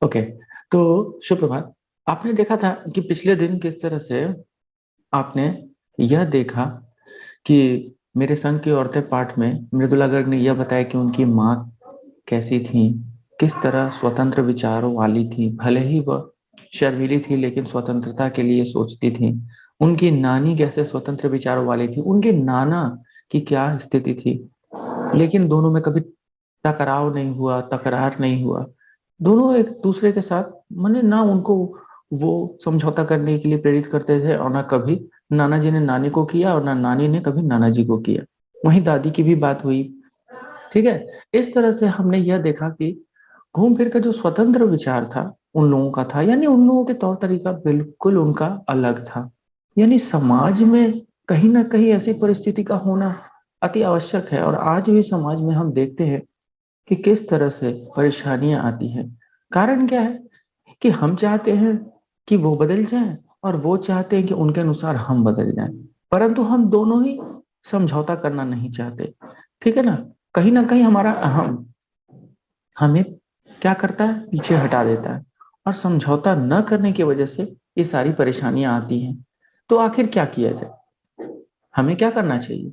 Okay. तो सुप्रभात। आपने देखा था कि पिछले दिन किस तरह से आपने यह देखा कि मेरे संघ की औरतें पाठ में मृदुला गर्ग ने यह बताया कि उनकी माँ कैसी थी, किस तरह स्वतंत्र विचारों वाली थी, भले ही वह शर्मीली थी लेकिन स्वतंत्रता के लिए सोचती थी। उनकी नानी कैसे स्वतंत्र विचारों वाली थी, उनके नाना की क्या स्थिति थी, लेकिन दोनों में कभी टकराव नहीं हुआ, तकरार नहीं हुआ। दोनों एक दूसरे के साथ माने ना उनको वो समझौता करने के लिए प्रेरित करते थे, और ना कभी नाना जी ने नानी को किया और ना नानी ने कभी नाना जी को किया। वहीं दादी की भी बात हुई। ठीक है। इस तरह से हमने यह देखा कि घूम फिर कर जो स्वतंत्र विचार था उन लोगों का था, यानी उन लोगों के तौर तरीका बिल्कुल उनका अलग था। यानी समाज में कहीं ना कहीं ऐसी परिस्थिति का होना अति आवश्यक है, और आज भी समाज में हम देखते हैं कि किस तरह से परेशानियां आती हैं। कारण क्या है कि हम चाहते हैं कि वो बदल जाएं, और वो चाहते हैं कि उनके अनुसार हम बदल जाएं, परंतु हम दोनों ही समझौता करना नहीं चाहते। ठीक है ना कहीं हमारा अहम हमें क्या करता है, पीछे हटा देता है, और समझौता न करने की वजह से ये सारी परेशानियां आती हैं। तो आखिर क्या किया जाए, हमें क्या करना चाहिए?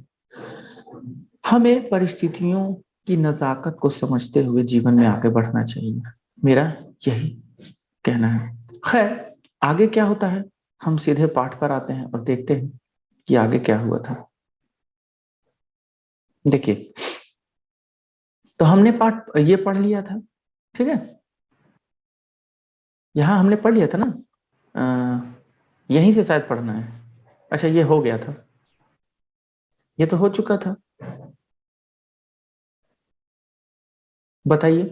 हमें परिस्थितियों की नजाकत को समझते हुए जीवन में आगे बढ़ना चाहिए, मेरा यही कहना है। खैर, आगे क्या होता है, हम सीधे पाठ पर आते हैं और देखते हैं कि आगे क्या हुआ था। देखिए, तो हमने पाठ ये पढ़ लिया था। ठीक है। यहाँ हमने पढ़ लिया था ना। यहीं से शायद पढ़ना है। अच्छा, ये हो गया था, ये तो हो चुका था। बताइए,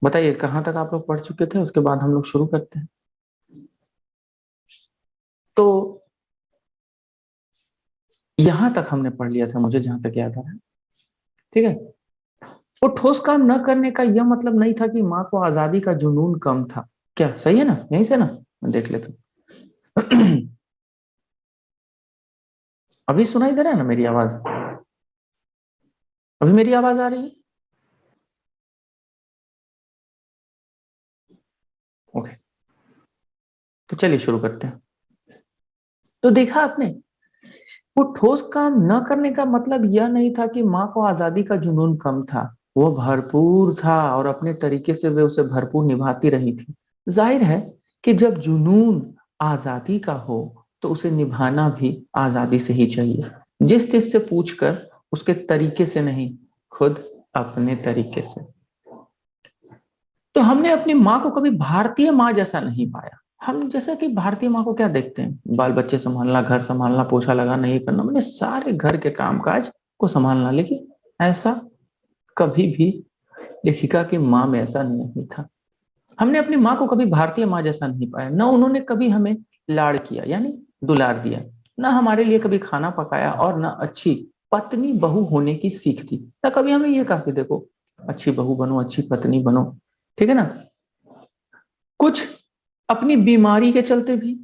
बताइए कहाँ तक आप लोग पढ़ चुके थे, उसके बाद हम लोग शुरू करते हैं। तो यहां तक हमने पढ़ लिया था, मुझे जहां तक याद आ रहा है। ठीक है। वो ठोस काम न करने का यह मतलब नहीं था कि माँ को आजादी का जुनून कम था। क्या सही है ना, यहीं से ना मैं देख लेता हूँ। अभी सुनाई दे रहा है ना मेरी आवाज? अभी मेरी आवाज आ रही है? ओके। तो चलिए शुरू करते हैं। तो देखा आपने, वो ठोस काम न करने का मतलब यह नहीं था कि माँ को आजादी का जुनून कम था। वो भरपूर था, और अपने तरीके से वे उसे भरपूर निभाती रही थी। जाहिर है कि जब जुनून आजादी का हो तो उसे निभाना भी आजादी से ही चाहिए, जिस तिस से पूछकर, उसके तरीके से नहीं, खुद अपने तरीके से। तो हमने अपनी माँ को कभी भारतीय माँ जैसा नहीं पाया। हम जैसे कि भारतीय माँ को क्या देखते हैं, बाल बच्चे संभालना, घर संभालना, पोछा लगाना, ये करना, मैंने सारे घर के कामकाज को संभालना, लेकिन ऐसा कभी भी लेखिका की माँ में ऐसा नहीं था। हमने अपनी माँ को कभी भारतीय माँ जैसा नहीं पाया। न उन्होंने कभी हमें लाड़ किया, यानी दुलार दिया, न हमारे लिए कभी खाना पकाया, और न अच्छी पत्नी बहू होने की सीख दी। न कभी हमें ये कहा कि देखो, अच्छी बहू बनो, अच्छी पत्नी बनो। ठीक है ना। कुछ अपनी बीमारी के चलते भी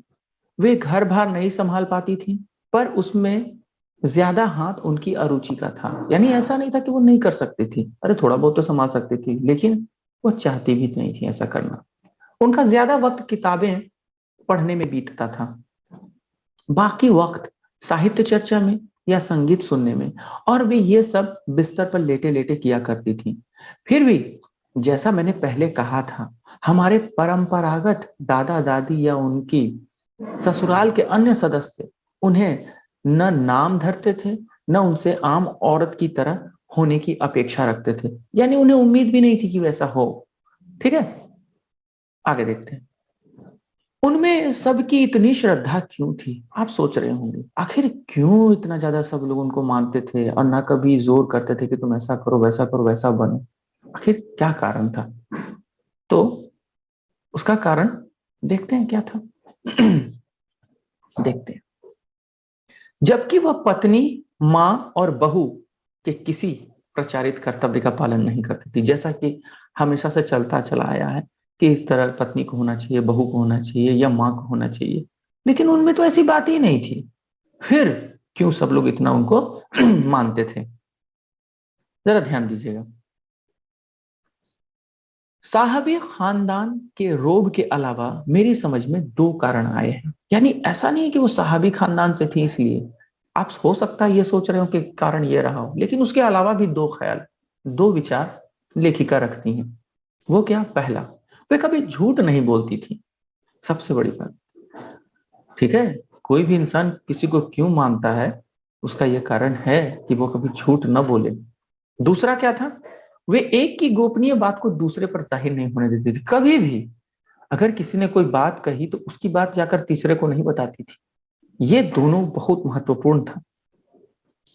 वे घर बार नहीं संभाल पाती थी, पर उसमें ज्यादा हाथ उनकी अरुचि का था। यानी ऐसा नहीं था कि वो नहीं कर सकती थी, अरे थोड़ा बहुत तो संभाल सकती थी, लेकिन वो चाहती भी नहीं थी ऐसा करना। उनका ज्यादा वक्त किताबें पढ़ने में बीतता था, बाकी वक्त साहित्य चर्चा में या संगीत सुनने में, और वे ये सब बिस्तर पर लेटे लेटे किया करती थी। फिर भी, जैसा मैंने पहले कहा था, हमारे परंपरागत दादा दादी या उनकी ससुराल के अन्य सदस्य उन्हें न नाम धरते थे, न उनसे आम औरत की तरह होने की अपेक्षा रखते थे। यानी उन्हें उम्मीद भी नहीं थी कि वैसा हो। ठीक है। आगे देखते हैं। उनमें सबकी इतनी श्रद्धा क्यों थी, आप सोच रहे होंगे, आखिर क्यों इतना ज्यादा सब लोग उनको मानते थे और ना कभी जोर करते थे कि तुम ऐसा करो, वैसा करो, वैसा बनो? आखिर क्या कारण था? तो उसका कारण देखते हैं क्या था। देखते हैं। जबकि वह पत्नी, मां और बहू के किसी प्रचारित कर्तव्य का पालन नहीं करती थी, जैसा कि हमेशा से चलता चला आया है कि इस तरह पत्नी को होना चाहिए, बहू को होना चाहिए, या मां को होना चाहिए, लेकिन उनमें तो ऐसी बात ही नहीं थी। फिर क्यों सब लोग इतना उनको मानते थे? जरा ध्यान दीजिएगा। साहबी खानदान के रोब के अलावा मेरी समझ में दो कारण आए हैं। यानी ऐसा नहीं कि वो साहबी खानदान से थी इसलिए, आप हो सकता है ये सोच रहे हो कि कारण ये रहा हो, लेकिन उसके अलावा भी दो ख्याल, दो विचार लेखिका रखती हैं। वो क्या? पहला, वे कभी झूठ नहीं बोलती थी, सबसे बड़ी बात। ठीक है, कोई भी इंसान किसी को क्यों मानता है, उसका यह कारण है कि वो कभी झूठ न बोले। दूसरा क्या था? वे एक की गोपनीय बात को दूसरे पर जाहिर नहीं होने देती थी कभी भी। अगर किसी ने कोई बात कही तो उसकी बात जाकर तीसरे को नहीं बताती थी। ये दोनों बहुत महत्वपूर्ण था।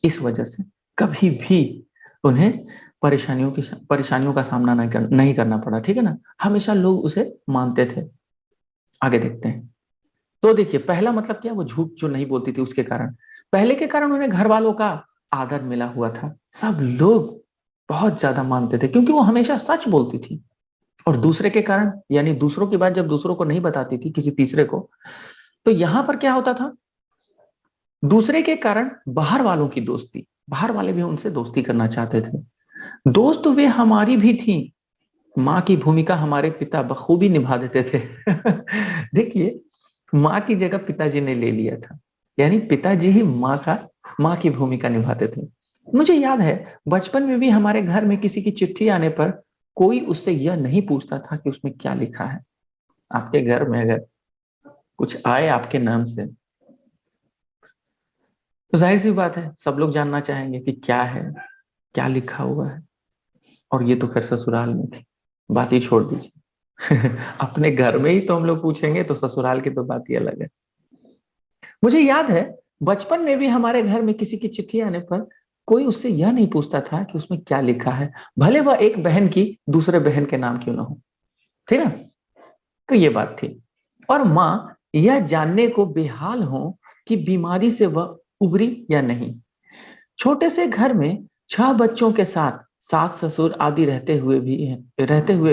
इस वजह से कभी भी उन्हें परेशानियों का सामना नहीं करना पड़ा। ठीक है ना, हमेशा लोग उसे मानते थे। आगे देखते हैं। तो देखिए, पहला मतलब क्या? वो झूठ जो नहीं बोलती थी उसके कारण। पहले के कारण उन्हें घर वालों का आदर मिला हुआ था, सब लोग बहुत ज्यादा मानते थे क्योंकि वो हमेशा सच बोलती थी। और दूसरे के कारण, यानी दूसरों की बात जब दूसरों को नहीं बताती थी, किसी तीसरे को, तो यहां पर क्या होता था? दूसरे के कारण बाहर वालों की दोस्ती, बाहर वाले भी उनसे दोस्ती करना चाहते थे। दोस्त वे हमारी भी थी, माँ की भूमिका हमारे पिता बखूबी निभा देते थे। देखिए, माँ की जगह पिताजी ने ले लिया था, यानी पिताजी ही माँ की भूमिका निभाते थे। मुझे याद है, बचपन में भी हमारे घर में किसी की चिट्ठी आने पर कोई उससे यह नहीं पूछता था कि उसमें क्या लिखा है। आपके घर में अगर कुछ आए आपके नाम से, तो जाहिर सी बात है सब लोग जानना चाहेंगे कि क्या है, क्या लिखा हुआ है। और ये तो खैर ससुराल में थी, बात ही छोड़ दीजिए। अपने घर में ही तो हम लोग पूछेंगे, तो ससुराल की तो बात ही अलग है। मुझे याद है, बचपन में भी हमारे घर में किसी की चिट्ठी आने पर कोई उससे यह नहीं पूछता था कि उसमें क्या लिखा है, भले वह एक बहन की दूसरे बहन के नाम क्यों ना हो। ठीक है, तो ये बात थी। और माँ यह जानने को बेहाल हो कि बीमारी से वह उबरी या नहीं। छोटे से घर में 6 बच्चों के साथ सास ससुर आदि रहते हुए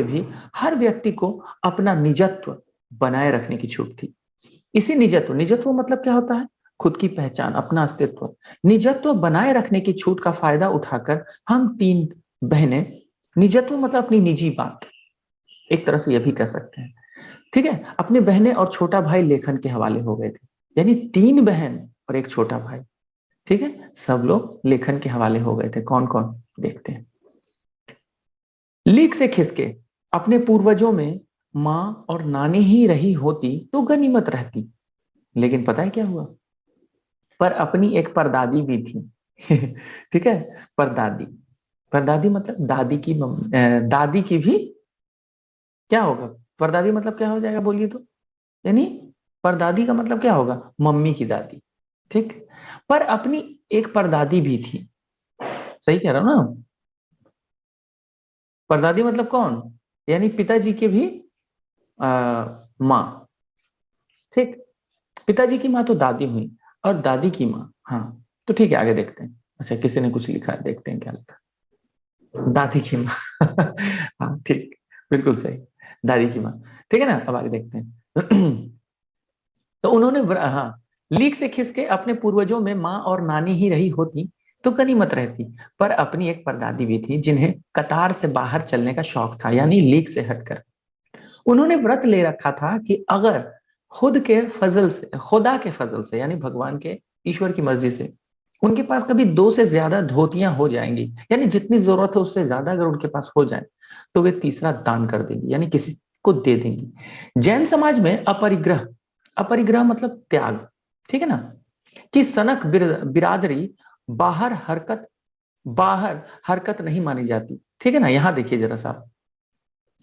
भी हर व्यक्ति को अपना निजत्व बनाए रखने की छूट थी। इसी निजत्व, निजत्व मतलब क्या होता है? खुद की पहचान, अपना अस्तित्व, निजत्व बनाए रखने की छूट का फायदा उठाकर हम 3 बहनें, निजत्व मतलब अपनी निजी बात, एक तरह से यह भी कह सकते हैं। ठीक है, अपने बहनें और छोटा भाई लेखन के हवाले हो गए थे। यानी 3 बहन और एक छोटा भाई, ठीक है, सब लोग लेखन के हवाले हो गए थे। कौन कौन, देखते हैं। लीक से खिसके, अपने पूर्वजों में माँ और नानी ही रही होती तो गनीमत रहती। लेकिन पता है क्या हुआ? पर अपनी एक परदादी भी थी। ठीक है, परदादी, परदादी मतलब दादी की भी क्या होगा? परदादी मतलब क्या हो जाएगा बोलिए तो? यानी परदादी का मतलब क्या होगा? मम्मी की दादी। ठीक, पर अपनी एक परदादी भी थी। सही कह रहा हूं ना? परदादी मतलब कौन? यानी पिताजी के भी माँ। ठीक, पिताजी की माँ तो दादी हुई, और दादी की माँ, हाँ। तो ठीक है, आगे देखते हैं। अच्छा, किसी ने कुछ लिखा है, देखते हैं क्या लिखा है। दादी की माँ। हाँ ठीक, बिल्कुल सही, दादी की माँ। ठीक है ना, अब आगे देखते हैं। तो उन्होंने हाँ, लीक से खिसके अपने पूर्वजों में माँ और नानी ही रही होती तो गनीमत रहती। पर अपनी एक परदादी भी थी जिन्हें कतार से बाहर चलने का शौक था, यानी लीक से हटकर। उन्होंने व्रत ले रखा था कि अगर खुदा के फजल से, यानी भगवान के, ईश्वर की मर्जी से उनके पास कभी 2 से ज्यादा धोतियां हो जाएंगी, यानी जितनी जरूरत है उससे ज्यादा अगर उनके पास हो जाए, तो वे तीसरा दान कर देंगी, यानी किसी को दे देंगी। जैन समाज में अपरिग्रह, अपरिग्रह मतलब त्याग, ठीक है ना, कि सनक बिरादरी बाहर हरकत बाहर हरकत नहीं मानी जाती। ठीक है ना, यहां देखिए जरा सा,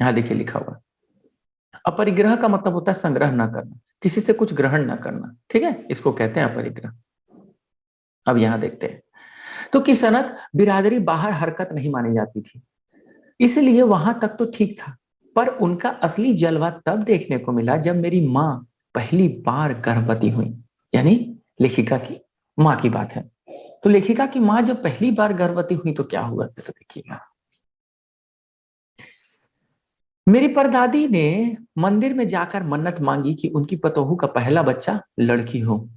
यहां देखिए लिखा हुआ, अपरिग्रह का मतलब होता है संग्रह ना करना, किसी से कुछ ग्रहण ना करना। ठीक है, इसको कहते हैं अपरिग्रह। अब यहां देखते हैं, तो कि सनक बिरादरी बाहर हरकत नहीं मानी जाती थी, इसलिए वहां तक तो ठीक था। पर उनका असली जलवा तब देखने को मिला जब मेरी माँ पहली बार गर्भवती हुई। यानी लेखिका की माँ की बात है। तो लेखिका की माँ जब पहली बार गर्भवती हुई तो क्या हुआ, जरा देखिएगा। मेरी परदादी ने मंदिर में जाकर मन्नत मांगी कि उनकी पतोहू का पहला बच्चा लड़की हो।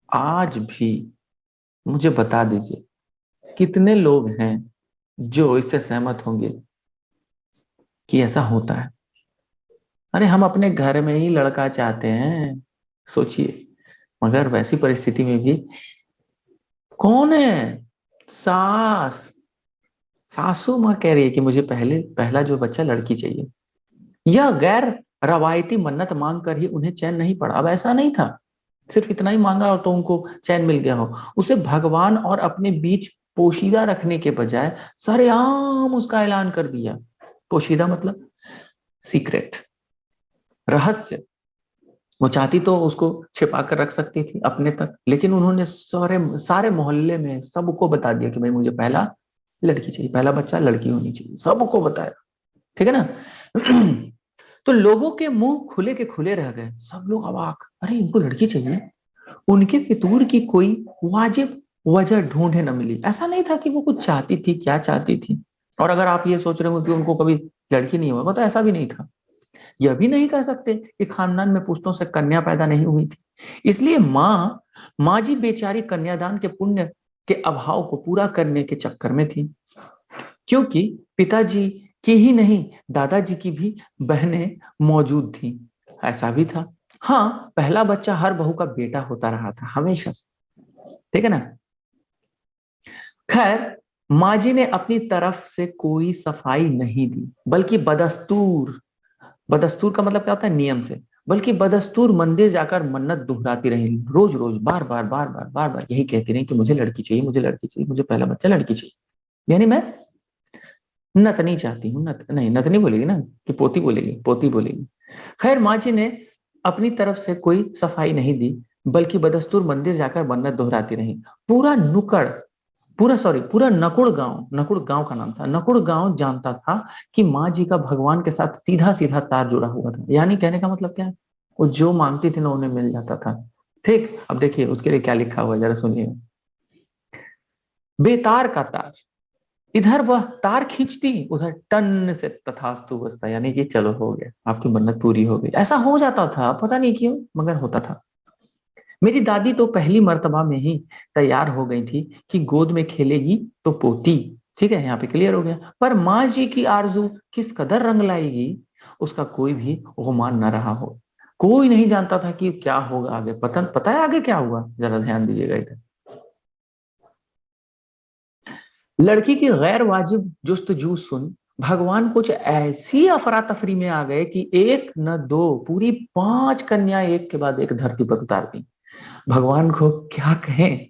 आज भी मुझे बता दीजिए कितने लोग हैं जो इससे सहमत होंगे? कि ऐसा होता है। अरे हम अपने घर में ही लड़का चाहते हैं, सोचिए। मगर वैसी परिस्थिति में भी कौन है? सास सासू माँ कह रही है कि मुझे पहला जो बच्चा लड़की चाहिए। यह गैर रवायती मन्नत मांग कर ही उन्हें चैन नहीं पड़ा। अब ऐसा नहीं था सिर्फ इतना ही मांगा और तो उनको चैन मिल गया हो। उसे भगवान और अपने बीच पोशीदा रखने के बजाय सरेआम उसका ऐलान कर दिया। पोशीदा मतलब सीक्रेट, रहस्य। वो चाहती तो उसको छिपा कर रख सकती थी अपने तक, लेकिन उन्होंने सारे सारे मोहल्ले में सबको बता दिया कि भाई मुझे पहला लड़की चाहिए, पहला बच्चा लड़की होनी चाहिए, सबको बताया। ठीक है ना? तो लोगों के मुंह खुले के खुले रह गए, सब लोग अवाक, अरे इनको लड़की चाहिए। उनके फितूर की कोई वाजिब वजह ढूंढे न मिली। ऐसा नहीं था कि वो कुछ चाहती थी, क्या चाहती थी। और अगर आप ये सोच रहे हो कि उनको कभी लड़की नहीं होगा, तो ऐसा भी नहीं था। यह भी नहीं कह सकते कि खानदान में पुश्तों से कन्या पैदा नहीं हुई थी। इसलिए माँ जी बेचारी कन्यादान के पुण्य के अभाव को पूरा करने के चक्कर में थी, क्योंकि पिताजी की ही नहीं दादाजी की भी बहनें मौजूद थी। ऐसा भी था। हाँ, पहला बच्चा हर बहू का बेटा होता रहा था हमेशा से। ठीक है ना? खैर, माँ जी ने अपनी तरफ से कोई सफाई नहीं दी, बल्कि बदस्तूर, बदस्तूर का मतलब क्या होता है? नियम से। बल्कि बदस्तूर मंदिर जाकर मन्नत दोहराती रही, रोज रोज बार बार बार बार बार बार यही कहती रही कि मुझे लड़की चाहिए, मुझे लड़की चाहिए, मुझे पहला बच्चा लड़की चाहिए। यानी मैं नतनी चाहती हूँ। नहीं, नतनी बोलेगी ना, कि पोती बोलेगी, पोती बोलेगी। खैर, माँ जी ने अपनी तरफ से कोई सफाई नहीं दी, बल्कि बदस्तूर मंदिर जाकर मन्नत दोहराती रही। पूरा नुकड़ पूरा नकुड़ गांव, नकुड़ गांव का नाम था, नकुड़ गांव जानता था कि माँ जी का भगवान के साथ सीधा सीधा तार जुड़ा हुआ था। यानी कहने का मतलब क्या है? वो जो मांगती थी ना, उन्हें मिल जाता था। ठीक, अब देखिए उसके लिए क्या लिखा हुआ है, जरा सुनिए। बेतार का तार, इधर वह तार खींचती, उधर टन से तथास्तु बजता। यानी कि चलो हो गया, आपकी मन्नत पूरी हो गई। ऐसा हो जाता था, पता नहीं क्यों, मगर होता था। मेरी दादी तो पहली मर्तबा में ही तैयार हो गई थी कि गोद में खेलेगी तो पोती। ठीक है, यहाँ पे क्लियर हो गया। पर माँ जी की आरजू किस कदर रंग लाएगी, उसका कोई भी गुमान न रहा हो। कोई नहीं जानता था कि क्या होगा आगे। पता है आगे क्या हुआ? जरा ध्यान दीजिएगा इधर। लड़की की गैर वाजिब जुस्तजू सुन भगवान कुछ ऐसी अफरा तफरी में आ गए कि एक न दो, पूरी 5 कन्या एक के बाद एक धरती पर उतार दी। भगवान को क्या कहें,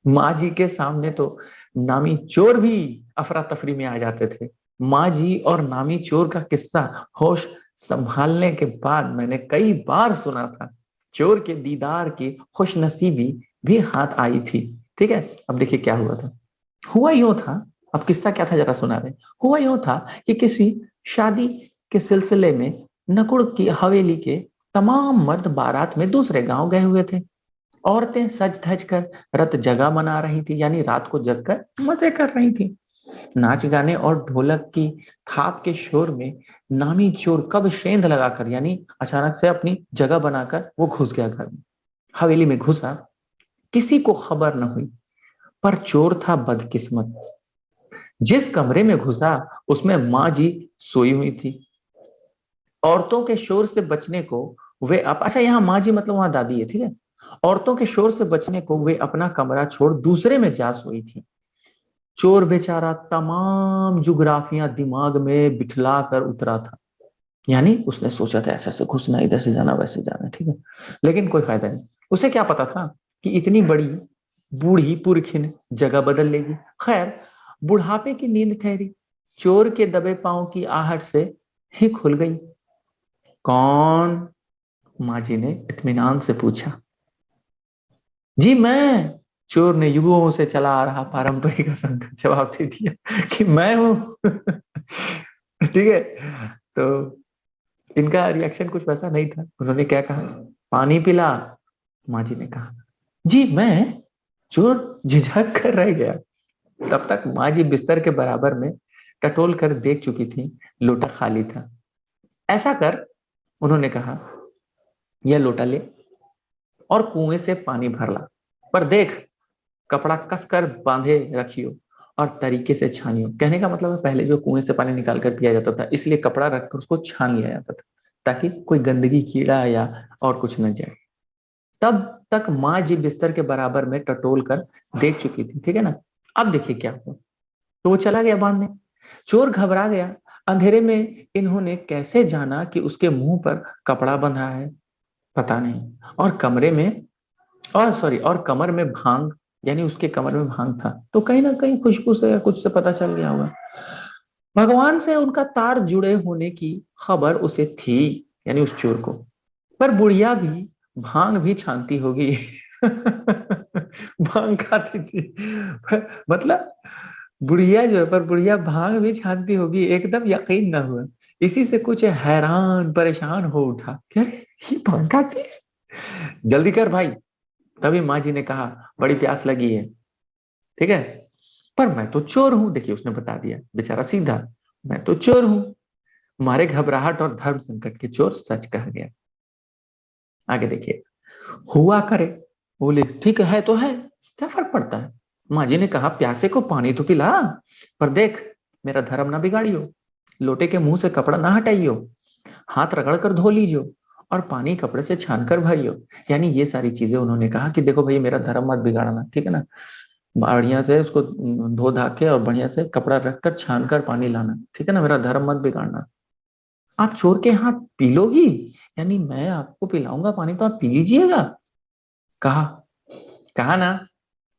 माँ जी के सामने तो नामी चोर भी अफरा तफरी में आ जाते थे। माँ जी और नामी चोर का किस्सा होश संभालने के बाद मैंने कई बार सुना था। चोर के दीदार की खुशनसीबी भी हाथ आई थी। ठीक है, अब देखिए क्या हुआ था। हुआ यूं था, अब किस्सा क्या था जरा सुना रहे। हुआ यूं था कि किसी शादी के सिलसिले में नकुड़ की हवेली के तमाम मर्द बारात में दूसरे गांव गए हुए थे। औरतें सज धज कर रत जगा मना रही थी, यानी रात को जग कर मजे कर रही थी। नाच गाने और ढोलक की थाप के शोर में नामी चोर कब सेंध लगाकर, यानी अचानक से अपनी जगह बनाकर वो घुस गया घर में। हवेली में घुसा, किसी को खबर न हुई। पर चोर था बदकिस्मत, जिस कमरे में घुसा उसमें माँ जी सोई हुई थी। औरतों के शोर से बचने को वे अच्छा, यहाँ माँ जी मतलब वहां दादी है। ठीक है, औरतों के शोर से बचने को वे अपना कमरा छोड़ दूसरे में जा सोई थी। चोर बेचारा तमाम जुग्राफियां दिमाग में बिठला कर उतरा था। यानी उसने सोचा था ऐसे ऐसे घुसना, इधर से जाना, वैसे जाना। ठीक है, लेकिन कोई फायदा नहीं। उसे क्या पता था कि इतनी बड़ी बूढ़ी पुरखिन जगह बदल लेगी। खैर, बुढ़ापे की नींद ठहरी, चोर के दबे पांव की आहट से ही खुल गई। कौन? माँ जी ने इत्मीनान से पूछा। जी मैं। चोर ने युगों से चला आ रहा पारंपरिक असंगत जवाब दे दिया कि मैं हूं। ठीक है, तो इनका रिएक्शन कुछ वैसा नहीं था। उन्होंने क्या कहा? पानी पिला। माँ जी ने कहा, जी मैं। चोर झिझक कर रह गया। तब तक माँ जी बिस्तर के बराबर में टटोल कर देख चुकी थी, लोटा खाली था। ऐसा कर, उन्होंने कहा, यह लोटा ले और कुएं से पानी भर ला। पर देख, कपड़ा कसकर बांधे रखियो और तरीके से छानियो। कहने का मतलब है पहले जो कुएं से पानी निकाल कर पिया जाता था, इसलिए कपड़ा रखकर उसको छान लिया जाता था ताकि कोई गंदगी, कीड़ा या और कुछ न जाए। तब तक माँ जी बिस्तर के बराबर में टटोल कर देख चुकी थी, ठीक है ना। अब देखिए क्या हुआ। तो वो चला गया बांधने। चोर घबरा गया। अंधेरे में इन्होंने कैसे जाना कि उसके मुंह पर कपड़ा बंधा है, पता नहीं। और कमरे में, और सॉरी, और कमर में भांग, यानी उसके कमर में भांग था। तो कहीं ना कहीं खुशबू से या कुछ से पता चल गया होगा। भगवान से उनका तार जुड़े होने की खबर उसे थी, यानी उस चोर को। पर बुढ़िया भी भांग भी छानती होगी। भांग खाती थी। मतलब बुढ़िया जो है, पर बुढ़िया भांग भी छानती होगी, एकदम यकीन न हुआ। इसी से कुछ हैरान परेशान हो उठा। क्या ये भांग खाती है? जल्दी कर भाई। तभी माँ जी ने कहा, बड़ी प्यास लगी है, ठीक है। पर मैं तो चोर हूं, देखिए उसने बता दिया बेचारा सीधा। मैं तो चोर हूं। मारे घबराहट और धर्म संकट के चोर सच कह गया। आगे देखिए। हुआ करे। बोले ठीक है तो है, क्या फर्क पड़ता है। माँ जी ने कहा, प्यासे को पानी तो पिला, पर देख मेरा धर्म ना बिगाड़ियो। लोटे के मुंह से कपड़ा ना हटाइयो, हाथ रगड़ कर धो लीजियो, और पानी कपड़े से छान कर भरियो। यानी ये सारी चीजें उन्होंने कहा कि देखो भाई मेरा धर्म मत बिगाड़ना, ठीक है ना। बढ़िया से उसको धो धा के और बढ़िया से कपड़ा रखकर छान कर पानी लाना, ठीक है ना, मेरा धर्म मत बिगाड़ना। आप चोर के हाथ पी लोगी, यानी मैं आपको पिलाऊंगा पानी तो आप पी लीजिएगा। कहा, कहा ना,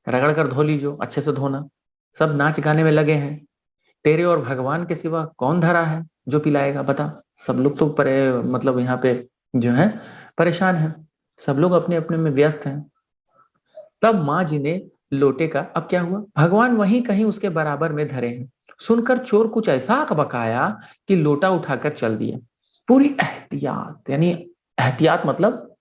रगड़ कर धो लीजिए, अच्छे से धोना। सब नाच गाने में लगे हैं। तेरे और भगवान के सिवा कौन धरा है जो पिलाएगा, बता। सब लोग तो मतलब यहाँ पे जो है परेशान है। सब लोग अपने अपने में व्यस्त हैं। तब माँ जी ने लोटे का, अब क्या हुआ, भगवान वहीं कहीं उसके बराबर में धरे हैं। सुनकर चोर कुछ ऐसा अकबकाया कि लोटा उठाकर चल दिया। पूरी एहतियात, यानी एहतियात मतलब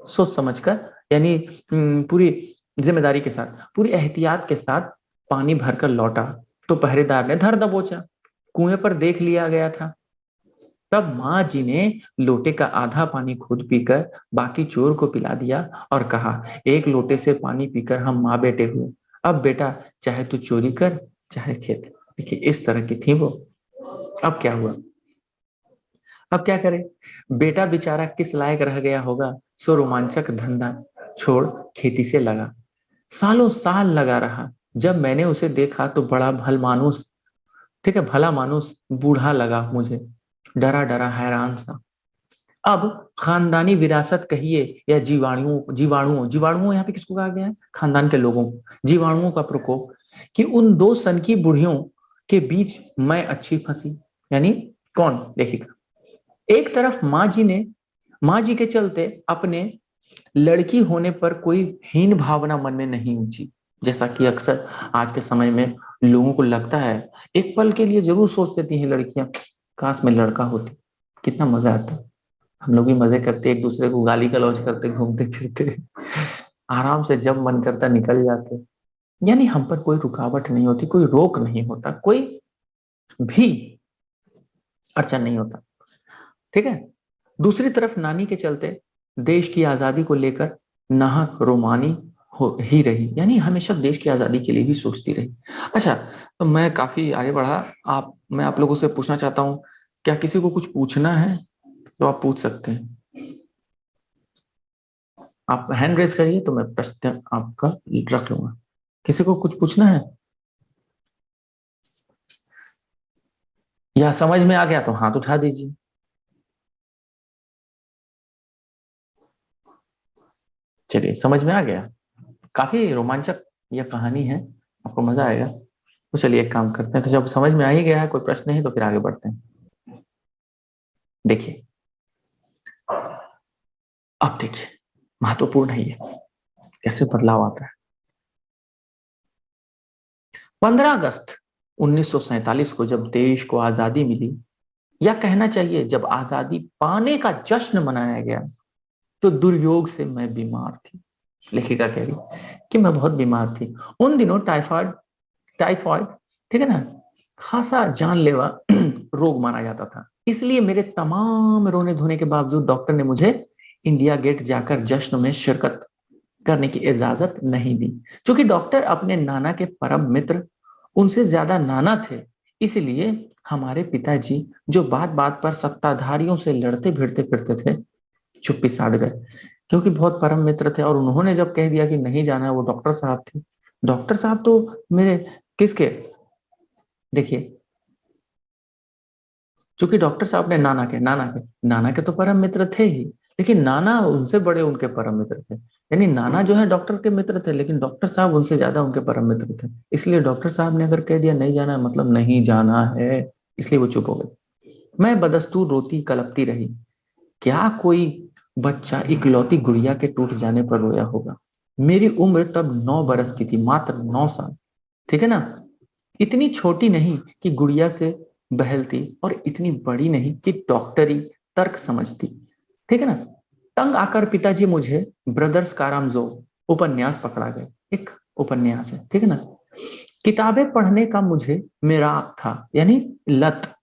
सोच समझकर, यानी पूरी जिम्मेदारी के साथ, पूरी एहतियात के साथ पानी भरकर लौटा। तो पहरेदार ने धर दबोचा। कुएं पर देख लिया गया था। तब माँ जी ने लोटे का आधा पानी खुद पीकर बाकी चोर को पिला दिया और कहा, एक लोटे से पानी पीकर हम माँ बेटे हुए। अब बेटा चाहे तू चोरी कर चाहे खेत। देखिए इस तरह की थी वो। अब क्या हुआ, अब क्या करे। बेटा बेचारा किस लायक रह गया होगा। सो रोमांचक धंधा छोड़ खेती से लगा। सालों साल लगा रहा। जब मैंने उसे देखा तो बड़ा भल मानुस, ठीक है, भला मानुस बूढ़ा लगा मुझे, डरा डरा हैरान सा। अब खानदानी विरासत कहिए या जीवाणुओं जीवाणुओं जीवाणुओं यहाँ पे किसको कहा गया है, खानदान के लोगों को, जीवाणुओं का प्रकोप, कि उन दो सनकी बुढ़ियों के बीच मैं अच्छी फंसी। यानी कौन, देखिएगा। एक तरफ माँ जी के चलते अपने लड़की होने पर कोई हीन भावना मन में नहीं ऊंची, जैसा कि अक्सर आज के समय में लोगों को लगता है। एक पल के लिए जरूर सोच देती हैं लड़कियां, काश में लड़का होती, कितना मजा आता। हम लोग भी मजे करते, एक दूसरे को गाली गलौज करते, घूमते फिरते, आराम से जब मन करता निकल जाते। यानी हम पर कोई रुकावट नहीं होती, कोई रोक नहीं होता, कोई भी अड़चन नहीं होता, ठीक है। दूसरी तरफ नानी के चलते देश की आजादी को लेकर नाहक रोमानी हो ही रही, यानी हमेशा देश की आजादी के लिए भी सोचती रही। अच्छा, तो मैं काफी आगे बढ़ा। मैं आप लोगों से पूछना चाहता हूँ, क्या किसी को कुछ पूछना है तो आप पूछ सकते हैं। आप हैंड रेज करिए तो मैं प्रश्न आपका रख लूंगा। किसी को कुछ पूछना है, या समझ में आ गया तो हाथ उठा दीजिए। चलिए समझ में आ गया। काफी रोमांचक यह कहानी है, आपको मजा आएगा। तो चलिए एक काम करते हैं, तो जब समझ में आ ही गया है, कोई प्रश्न नहीं, तो फिर आगे बढ़ते हैं। देखिए, अब देखिए, महत्वपूर्ण है ये, कैसे बदलाव आता है। 15 अगस्त 1947 को जब देश को आजादी मिली, या कहना चाहिए जब आजादी पाने का जश्न मनाया गया, तो दुर्योग से मैं बीमार थी। लेखिका कह रही कि मैं बहुत बीमार थी उन दिनों। टाइफाइड, टाइफाइड, ठीक है ना, खासा जानलेवा रोग माना जाता था। इसलिए मेरे तमाम रोने धोने के बावजूद डॉक्टर ने मुझे इंडिया गेट जाकर जश्न में शिरकत करने की इजाजत नहीं दी। क्योंकि डॉक्टर अपने नाना के परम मित्र उनसे ज्यादा नाना थे। इसलिए हमारे पिताजी, जो बात बात पर सत्ताधारियों से लड़ते भिड़ते फिरते थे, चुप्पी साध गए, क्योंकि बहुत परम मित्र थे। और उन्होंने जब कह दिया कि नहीं जाना है, वो डॉक्टर साहब थे। डॉक्टर साहब तो मेरे किसके, देखिए, चूंकि डॉक्टर साहब ने नाना के तो परम मित्र थे ही, लेकिन नाना उनसे बड़े उनके परम मित्र थे। यानी नाना जो है डॉक्टर के मित्र थे, लेकिन डॉक्टर साहब उनसे ज्यादा उनके परम मित्र थे। इसलिए डॉक्टर साहब ने अगर कह दिया नहीं जाना है, मतलब नहीं जाना है, इसलिए वो चुप हो गए। मैं बदस्तूर रोती कलपती रही। क्या कोई बच्चा इकलौती गुड़िया के टूट जाने पर रोया होगा? मेरी उम्र तब 9 बरस की थी, मात्र 9 साल। ठीक है ना? इतनी छोटी नहीं कि गुड़िया से बहलती, और इतनी बड़ी नहीं कि डॉक्टरी तर्क समझती। ठीक है ना? तंग आकर पिताजी मुझे ब्रदर्स कारामजो उपन्यास पकड़ा गए। एक उपन्यास है, ठीक है ना? किताबें पढ़ने का मुझे मेराक था, यानी लत।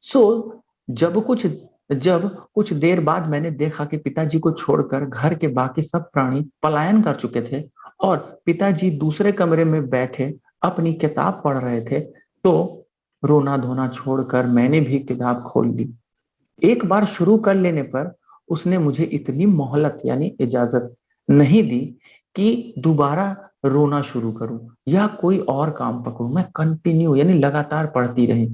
सो जब कुछ जब कुछ देर बाद मैंने देखा कि पिताजी को छोड़कर घर के बाकी सब प्राणी पलायन कर चुके थे, और पिताजी दूसरे कमरे में बैठे अपनी किताब पढ़ रहे थे, तो रोना धोना छोड़कर मैंने भी किताब खोल ली। एक बार शुरू कर लेने पर उसने मुझे इतनी मोहलत यानी इजाजत नहीं दी कि दोबारा रोना शुरू करूं या कोई और काम पकड़ूं। मैं कंटिन्यू यानी लगातार पढ़ती रही।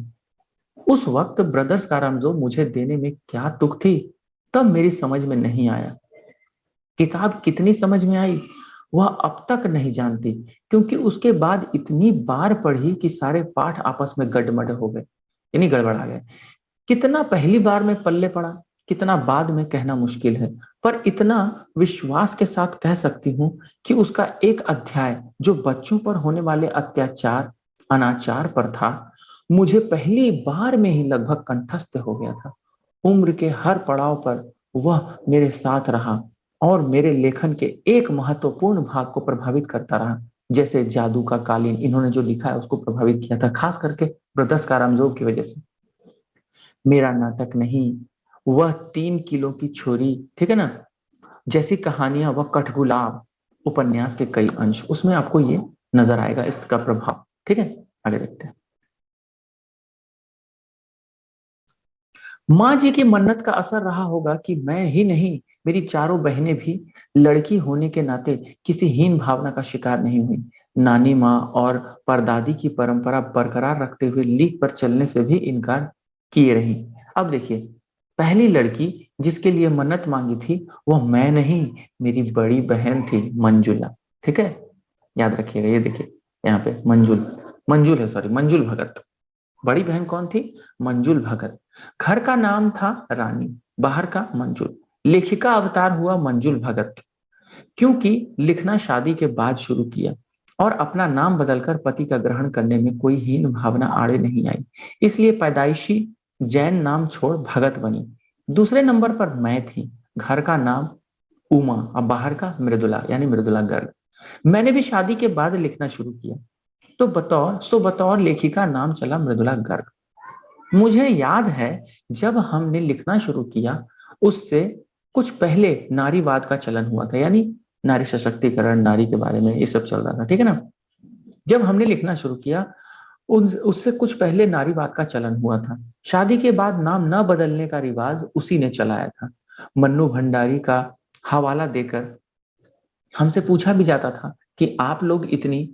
उस वक्त ब्रदर्स कारामजो मुझे देने में क्या तुक थी, तब मेरी समझ में नहीं आया। किताब कितनी समझ में आई, वह अब तक नहीं जानती, क्योंकि उसके बाद इतनी बार पढ़ी कि सारे पाठ आपस में गड़मड़ हो गए, यानी गड़बड़ा गए। कितना पहली बार में पल्ले पड़ा, कितना बाद में कहना मुश्किल है, पर इतना विश्वास के साथ कह सकती हूँ कि उसका एक अध्याय, जो बच्चों पर होने वाले अत्याचार अनाचार पर था, मुझे पहली बार में ही लगभग कंठस्थ हो गया था। उम्र के हर पड़ाव पर वह मेरे साथ रहा और मेरे लेखन के एक महत्वपूर्ण भाग को प्रभावित करता रहा। जैसे जादू का कालीन, इन्होंने जो लिखा है उसको प्रभावित किया था, खास करके ब्रदर्स कारामजोब की वजह से। मेरा नाटक नहीं, वह 3 किलो की छोरी, ठीक है ना, जैसी कहानियां, वह कठगुलाब उपन्यास के कई अंश, उसमें आपको ये नजर आएगा इसका प्रभाव। ठीक है, आगे देखते हैं। माँ जी की मन्नत का असर रहा होगा कि मैं ही नहीं, मेरी चारों बहनें भी लड़की होने के नाते किसी हीन भावना का शिकार नहीं हुई। नानी माँ और परदादी की परंपरा बरकरार रखते हुए लीक पर चलने से भी इनकार किए रही। अब देखिए, पहली लड़की जिसके लिए मन्नत मांगी थी, वह मैं नहीं, मेरी बड़ी बहन थी, मंजुला। ठीक है, याद रखिएगा। ये देखिए यहाँ पे मंजुल, मंजुल है, सॉरी, मंजुल भगत। बड़ी बहन कौन थी? मंजुल भगत। घर का नाम था रानी, बाहर का मंजुल। लेखिका अवतार हुआ मंजुल भगत, क्योंकि लिखना शादी के बाद शुरू किया, और अपना नाम बदलकर पति का ग्रहण करने में कोई हीन भावना आड़े नहीं आई। इसलिए पैदाइशी जैन नाम छोड़ भगत बनी। दूसरे नंबर पर मैं थी, घर का नाम उमा और बाहर का मृदुला, यानी मृदुला गर्ग। मैंने भी शादी के बाद लिखना शुरू किया, तो बतौर लेखिका नाम चला मृदुला गर्ग। मुझे याद है, जब हमने लिखना शुरू किया, उससे कुछ पहले नारीवाद का चलन हुआ था, यानी नारी सशक्तिकरण, नारी के बारे में ये सब चल रहा था। ठीक है ना? जब हमने लिखना शुरू किया, उससे कुछ पहले नारीवाद का चलन हुआ था। शादी के बाद नाम न बदलने का रिवाज उसी ने चलाया था। मन्नू भंडारी का हवाला देकर हमसे पूछा भी जाता था कि आप लोग इतनी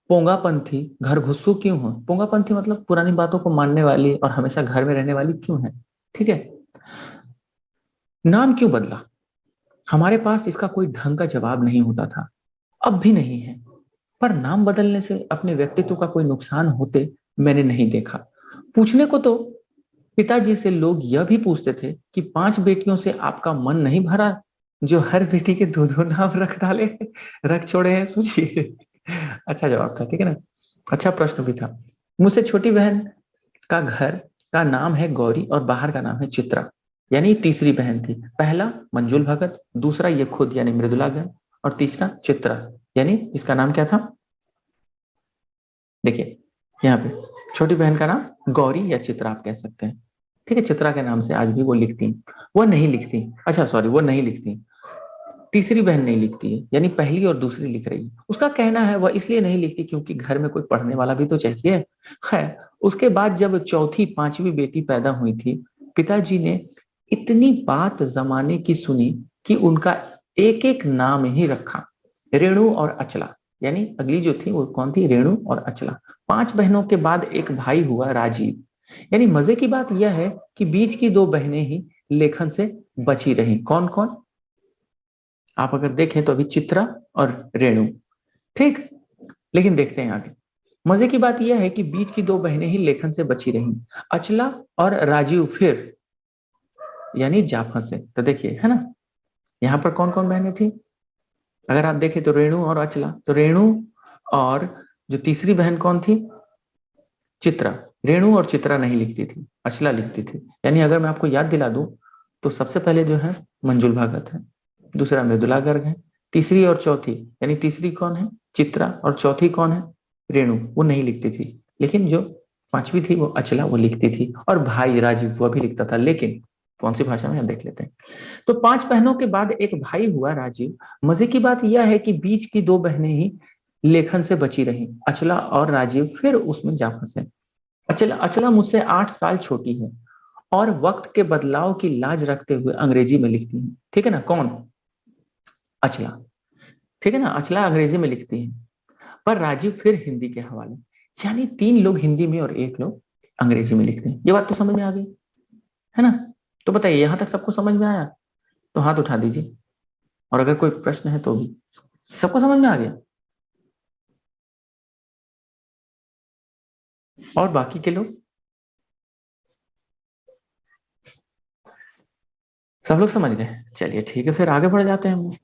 पोंगापंथी घर घुस्सू क्यों हो? पोंगापंथी मतलब पुरानी बातों को मानने वाली और हमेशा घर में रहने वाली क्यों है? ठीक है, नाम क्यों बदला? हमारे पास इसका कोई ढंग का जवाब नहीं होता था, अब भी नहीं है। पर नाम बदलने से अपने व्यक्तित्व का कोई नुकसान होते मैंने नहीं देखा। पूछने को तो पिताजी से लोग यह भी पूछते थे कि 5 बेटियों से आपका मन नहीं भरा, जो हर बेटी के दो दो नाम रख छोड़े हैं, सोचिए। अच्छा जवाब था, ठीक है ना? अच्छा प्रश्न भी था। मुझसे छोटी बहन का घर का नाम है गौरी और बाहर का नाम है चित्रा, यानी तीसरी बहन थी। पहला मंजुल भगत, दूसरा ये खुद यानी मृदुलागन, और तीसरा चित्रा, यानी इसका नाम क्या था? देखिए यहाँ पे छोटी बहन का नाम गौरी या चित्रा आप कह सकते हैं। ठीक है, चित्रा के नाम से आज भी वो लिखती, वो नहीं लिखती, अच्छा सॉरी, वो नहीं लिखती। तीसरी बहन नहीं लिखती है, यानी पहली और दूसरी लिख रही है। उसका कहना है वह इसलिए नहीं लिखती क्योंकि घर में कोई पढ़ने वाला भी तो चाहिए। खैर, उसके बाद जब चौथी पांचवी बेटी पैदा हुई थी, पिताजी ने इतनी बात जमाने की सुनी कि उनका एक एक नाम ही रखा, रेणु और अचला। यानी अगली जो थी वो कौन थी? रेणु और अचला। 5 बहनों के बाद एक भाई हुआ, राजीव। यानी मजे की बात यह है कि बीच की 2 बहनें ही लेखन से बची रही। कौन कौन? आप अगर देखें तो अभी चित्रा और रेणु, ठीक। लेकिन देखते हैं आगे। मजे की बात यह है कि बीच की 2 बहनें ही लेखन से बची रही, अचला और राजीव, फिर यानी जा फंसे। तो देखिए, है ना, यहां पर कौन कौन बहनें थी? अगर आप देखें तो रेणु और अचला। तो रेणु और जो तीसरी बहन कौन थी? चित्रा। रेणु और चित्रा नहीं लिखती थी, अचला लिखती थी। यानी अगर मैं आपको याद दिला दूं तो सबसे पहले जो है मंजुल भगत है, दूसरा मृदुला गर्ग है, तीसरी और चौथी, यानी तीसरी कौन है? चित्रा, और चौथी कौन है? रेणु। वो नहीं लिखती थी, लेकिन जो पांचवी थी वो अचला, वो लिखती थी। और भाई राजीव वो भी लिखता था, लेकिन कौन सी भाषा में, देख लेते हैं। तो 5 बहनों के बाद एक भाई हुआ, राजीव। मजे की बात यह है कि बीच की 2 बहनें ही लेखन से बची रही, अचला और राजीव, फिर उसमें जा फंसे। अचला अचला मुझसे 8 साल छोटी है और वक्त के बदलाव की लाज रखते हुए अंग्रेजी में लिखती है। ठीक है ना? कौन? अचला। ठीक है ना, अचला अंग्रेजी में लिखती है, पर राजीव फिर हिंदी के हवाले। यानी 3 लोग हिंदी में और 1 लोग अंग्रेजी में लिखते हैं। ये बात तो समझ में आ गई, है ना? तो बताइए, यहां तक सबको समझ में आया? तो हाथ उठा दीजिए, और अगर कोई प्रश्न है तो भी। सबको समझ में आ गया? और बाकी के लोग? सब लोग समझ गए? चलिए ठीक है, फिर आगे बढ़ जाते हैं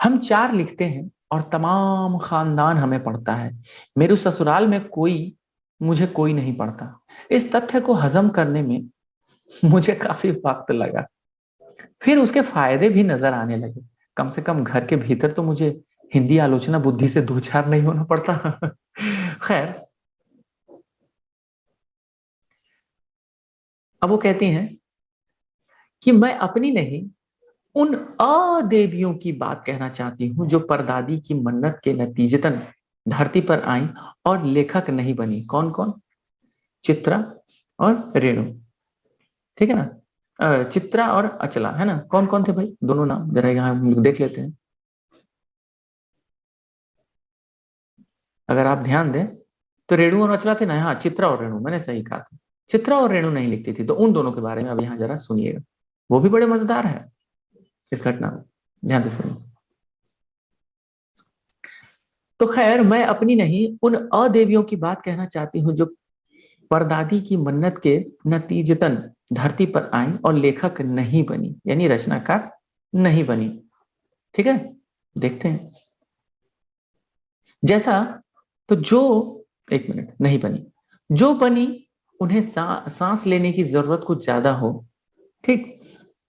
हम 4 लिखते हैं और तमाम खानदान हमें पढ़ता है। मेरे ससुराल में कोई मुझे कोई नहीं पढ़ता। इस तथ्य को हजम करने में मुझे काफी वक्त लगा, फिर उसके फायदे भी नजर आने लगे। कम से कम घर के भीतर तो मुझे हिंदी आलोचना बुद्धि से दो चार नहीं होना पड़ता। खैर, अब वो कहती हैं कि मैं अपनी नहीं, उन अदेवियों की बात कहना चाहती हूं जो परदादी की मन्नत के नतीजतन धरती पर आई और लेखक नहीं बनी। कौन कौन? चित्रा और रेणु, ठीक है ना? चित्रा और अचला, है ना? कौन कौन थे भाई दोनों नाम? जरा यहाँ हम लोग देख लेते हैं। अगर आप ध्यान दें तो रेणु और अचला थे ना। हाँ, चित्रा और रेणु, मैंने सही कहा था। चित्रा और रेणु नहीं लिखती थी, तो उन दोनों के बारे में अब यहाँ जरा सुनिएगा। वो भी बड़े मजेदार है इस घटना में, ध्यान से सुनिए। तो खैर, मैं अपनी नहीं, उन अदेवियों की बात कहना चाहती हूँ जो परदादी की मन्नत के नतीजतन धरती पर आई और लेखक नहीं बनी, यानी रचनाकार नहीं बनी। ठीक है, देखते हैं। जैसा, तो जो, एक मिनट, नहीं बनी, जो बनी उन्हें सांस लेने की जरूरत कुछ ज्यादा हो। ठीक,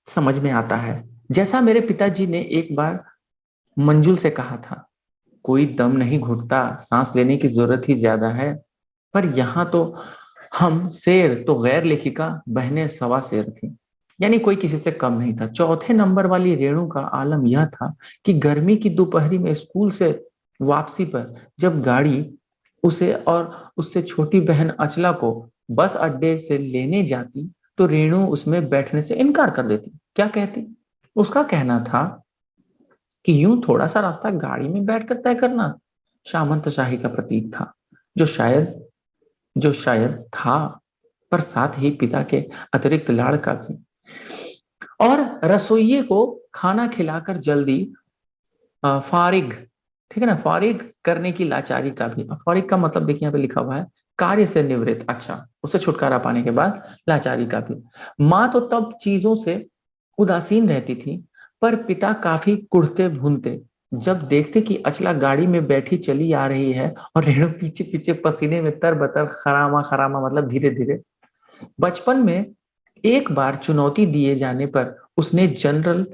समझ में आता है। जैसा मेरे पिताजी ने एक बार मंजुल से कहा था, कोई दम नहीं घुटता, सांस लेने की जरूरत ही ज्यादा है। पर यहाँ तो हम शेर तो गैर लेखिका बहनें सवा शेर थी, यानी कोई किसी से कम नहीं था। चौथे नंबर वाली रेणु का आलम यह था कि गर्मी की दोपहरी में स्कूल से वापसी पर जब गाड़ी उसे और उससे छोटी बहन अचला को बस अड्डे से लेने जाती तो रेणु उसमें बैठने से इनकार कर देती। क्या कहती? उसका कहना था कि यूं थोड़ा सा रास्ता गाड़ी में बैठकर तय करना सामंतशाही का प्रतीक था, जो शायद जो शायद था, पर साथ ही पिता के अतिरिक्त लाड़ का भी, और रसोइये को खाना खिलाकर जल्दी फारिग, ठीक है ना, फारिग करने की लाचारी का भी। फारिग का मतलब देखिए यहाँ पे लिखा हुआ है कार्य से निवृत्त, अच्छा, उससे छुटकारा पाने के बाद लाचारी का भी। माँ तो तब चीजों से उदासीन रहती थी, पर पिता काफी कुढ़ते भूनते जब देखते कि अचला गाड़ी में बैठी चली आ रही है और रेणु पीछे पीछे पसीने में तरबतर, खरामा खरामा मतलब धीरे धीरे। बचपन में एक बार चुनौती दिए जाने पर उसने जनरल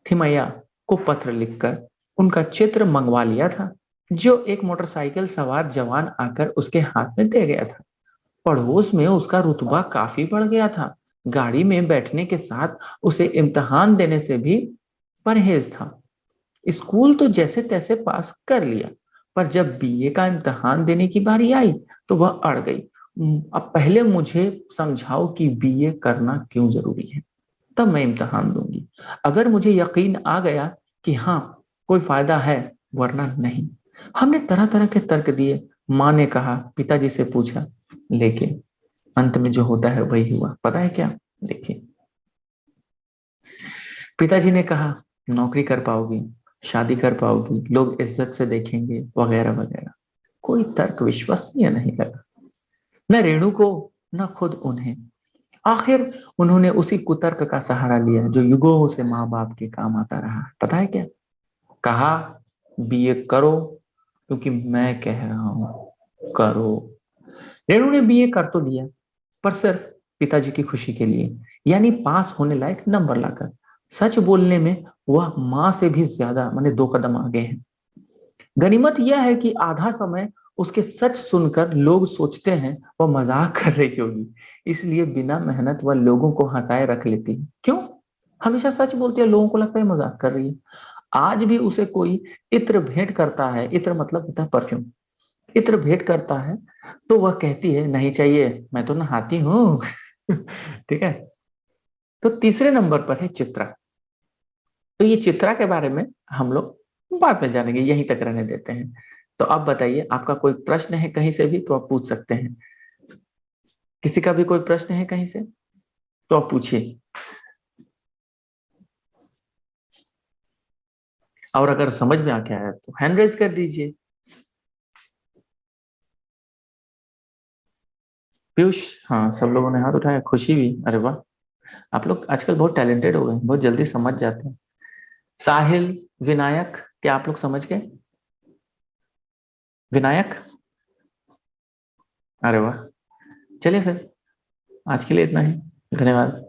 थिमैया को पत्र लिखकर उनका चित्र मंगवा लिया था, जो एक मोटरसाइकिल सवार जवान आकर उसके हाथ में दे गया था। पड़ोस में उसका रुतबा काफी बढ़ गया था। गाड़ी में बैठने के साथ उसे इम्तिहान देने से भी परहेज था। स्कूल तो जैसे तैसे पास कर लिया, पर जब बीए का इम्तिहान देने की बारी आई तो वह अड़ गई। अब पहले मुझे समझाओ कि बीए करना क्यों जरूरी है, तब मैं इम्तिहान दूंगी। अगर मुझे यकीन आ गया कि हाँ कोई फायदा है, वरना नहीं। हमने तरह तरह के तर्क दिए। माँ ने कहा, पिताजी से पूछा, लेकिन अंत में जो होता है वही हुआ। पता है क्या? देखिए, पिताजी ने कहा, नौकरी कर पाओगी, शादी कर पाओगी, लोग इज्जत से देखेंगे, वगैरह वगैरह। कोई तर्क विश्वसनीय नहीं लगा, न रेणु को, न खुद उन्हें। आखिर उन्होंने उसी कुतर्क का सहारा लिया जो युगों से माँ बाप के काम आता रहा। पता है क्या? कहा, बीए करो, क्योंकि मैं कह रहा हूं करो। रेणु ने बीए कर तो लिया, पर सिर्फ पिताजी की खुशी के लिए, यानी पास होने लायक नंबर लाकर। सच बोलने में वह माँ से भी ज्यादा माने 2 कदम आगे है। गनीमत यह है कि आधा समय उसके सच सुनकर लोग सोचते हैं वह मजाक कर रही होगी, इसलिए बिना मेहनत वह लोगों को हंसाए रख लेती है। क्यों? हमेशा सच बोलती है, लोगों को लगता है मजाक कर रही है। आज भी उसे कोई इत्र भेंट करता है, इत्र मतलब होता है परफ्यूम, इत्र भेंट करता है तो वह कहती है, नहीं चाहिए, मैं तो नहाती हूँ। ठीक है। तो तीसरे नंबर पर है चित्रा। तो ये चित्रा के बारे में हम लोग बाद में जानेंगे, यहीं तक रहने देते हैं। तो अब बताइए, आपका कोई प्रश्न है कहीं से भी तो आप पूछ सकते हैं। किसी का भी कोई प्रश्न है कहीं से तो आप पूछिए। और अगर समझ में आ गया है तो हैंड रेज कर दीजिए। पीयूष, हाँ सब लोगों ने हाथ उठाया, खुशी भी, अरे वाह, आप लोग आजकल बहुत टैलेंटेड हो गए, बहुत जल्दी समझ जाते हैं। साहिल, विनायक, क्या आप लोग समझ गए? विनायक, अरे वाह। चलिए फिर, आज के लिए इतना ही। धन्यवाद।